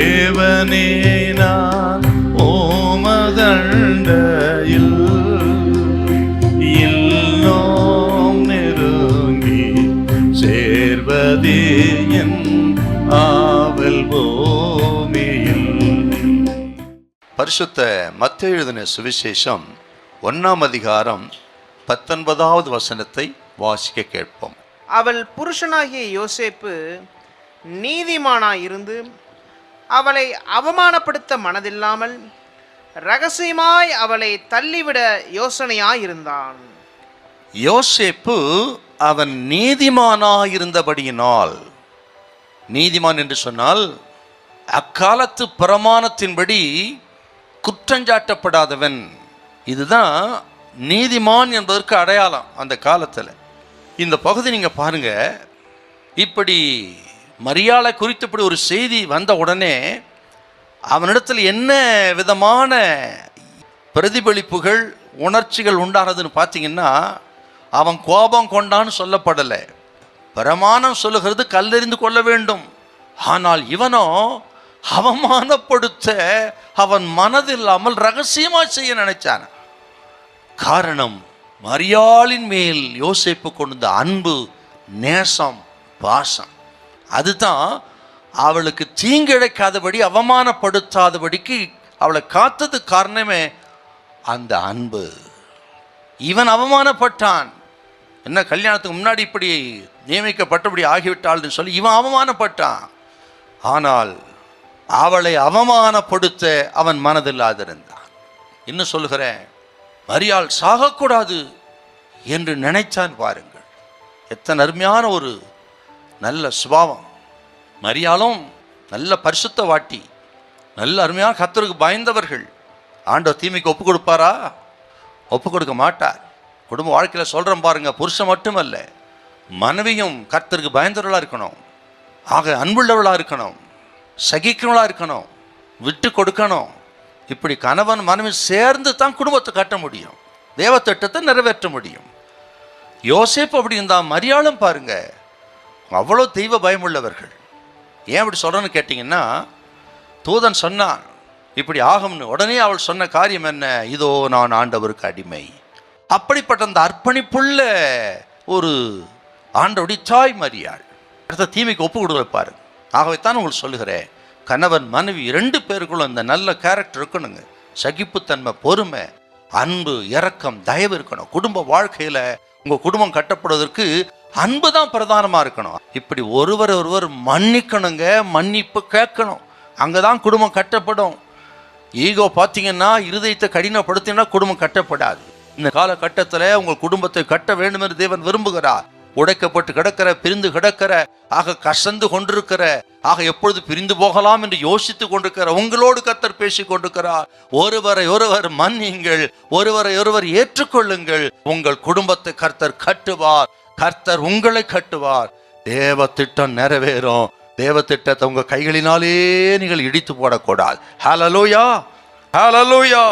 தேவனே நான் ஓமதண்டையில் இன்னும் நெருங்கி சேர்வதே என் ஆவல் பூமியில். பரிசுத்த மத்தேயு எழுதின சுவிசேஷம் 1ஆம் அதிகாரம் 19வது வசனத்தை வாசிக்க கேட்போம். அவள் புருஷனாகிய யோசேப்பு நீதிமானாயிருந்து அவளை அவமானப்படுத்த மனதில்லாமல் இரகசியமாய் அவளை தள்ளிவிட யோசனையாயிருந்தான். யோசேப்பு அவன் நீதிமானாயிருந்தபடியினால், நீதிமான் என்று சொன்னால் அக்காலத்து பிரமாணத்தின்படி குற்றஞ்சாட்டப்படாதவன், இதுதான் நீதிமான் என்பதற்கு அடையாளம். அந்த காலத்தில் இந்த பகுதி நீங்கள் பாருங்க, இப்படி மரியாளை குறித்து இப்படி ஒரு செய்தி வந்த உடனே அவனிடத்தில் என்ன விதமான பிரதிபலிப்புகள் உணர்ச்சிகள் உண்டானதுன்னு பார்த்தீங்கன்னா, அவன் கோபம் கொண்டான்னு சொல்லப்படலை. பிரமாணம் சொல்லுகிறது கல்லெறிந்து கொள்ள வேண்டும். ஆனால் இவனோ அவமானப்படுத்த அவன் மனதில்லாமல் ரகசியமாக செய்ய நினைச்சான். காரணம், மரியாளின் மேல் யோசேப்பு கொண்ட அன்பு, நேசம், பாசம். அதுதான் அவளுக்கு தீங்கிழைக்காதபடி, அவமானப்படுத்தாதபடிக்கு அவளை காத்தது காரணமே அந்த அன்பு. இவன் அவமானப்பட்டான். என்ன, கல்யாணத்துக்கு முன்னாடி இப்படி நியமிக்கப்பட்டபடி ஆகிவிட்டாள்னு சொல்லி இவன் அவமானப்பட்டான். ஆனால் அவளை அவமானப்படுத்த அவன் மனதில்லாதிருந்தான். இன்னும் சொல்லுகிறேன், மரியாள் சாகக்கூடாது என்று நினைச்சான். பாருங்கள், எத்தனை அருமையான ஒரு நல்ல சுபாவம். மரியாளும் நல்ல பரிசுத்த வாட்டி, நல்ல அருமையான கர்த்தருக்கு பயந்தவர்கள். ஆண்டவர் தீமைக்கு ஒப்பு கொடுப்பாரா? ஒப்பு கொடுக்க மாட்டார். குடும்ப வாழ்க்கையில் சொல்கிறேன் பாருங்க, புருஷன் மட்டுமல்ல, மனைவியும் கர்த்தருக்கு பயந்தவர்களாக இருக்கணும். ஆக அன்புள்ளவர்களாக இருக்கணும், சகிக்கிறவர்களாக இருக்கணும், விட்டு கொடுக்கணும். இப்படி கணவன் மனைவி சேர்ந்து தான் குடும்பத்தை கட்ட முடியும், தேவத்திட்டத்தை நிறைவேற்ற முடியும். யோசேப்பு அப்படி இருந்தால், மரியாளும் பாருங்க அவ்வளோ தெய்வ பயமுள்ளவர்கள். ஏன் அப்படி சொல்கிறேன்னு கேட்டிங்கன்னா, தூதன் சொன்னான் இப்படி ஆகும்னு. உடனே அவள் சொன்ன காரியம் என்ன? இதோ நான் ஆண்டவருக்கு அடிமை. அப்படிப்பட்ட அந்த அர்ப்பணிப்புள்ள ஒரு ஆண்டவருடைய தாய் மரியாள் அடுத்த தீமைக்கு ஒப்பு கொடுக்க பாருங்க. ஆகவே தான் உங்களுக்கு சொல்லுகிறேன், கணவன் மனைவி 2 பேருக்குள்ள அந்த நல்ல கேரக்டர் இருக்கணுங்க. சகிப்புத்தன்மை, பொறுமை, அன்பு, இரக்கம், தயவு இருக்கணும். குடும்ப வாழ்க்கையில் உங்கள் குடும்பம் கட்டப்படுவதற்கு அன்பு தான் பிரதானமாக இருக்கணும். இப்படி ஒருவர் மன்னிக்கணுங்க, மன்னிப்பு கேட்கணும். அங்கே தான் குடும்பம் கட்டப்படும். ஈகோ பார்த்தீங்கன்னா, இருதயத்தை கடினப்படுத்தினா குடும்பம் கட்டப்படாது. இந்த காலகட்டத்தில் உங்கள் குடும்பத்தை கட்ட வேண்டும் என்று தேவன் விரும்புகிறார். உடைக்கப்பட்டு கிடக்கிற, பிரிந்து கிடக்கிற, ஆக கசந்து கொண்டிருக்கிற, ஆக எப்பொழுது பிரிந்து போகலாம் என்று யோசித்து கொண்டிருக்கிற உங்களோடு கர்த்தர் பேசி கொண்டிருக்கிறார். ஒருவரை ஒருவர் மன்னியுங்கள், ஒருவரை ஒருவர் ஏற்றுக்கொள்ளுங்கள். உங்கள் குடும்பத்தை கர்த்தர் கட்டுவார், கர்த்தர் உங்களை கட்டுவார். தேவ திட்டம் நிறைவேறும். தேவ திட்டத்தை உங்க கைகளினாலே நீங்கள் இடித்து போடக்கூடாது. ஹல்லேலூயா, ஹல்லேலூயா.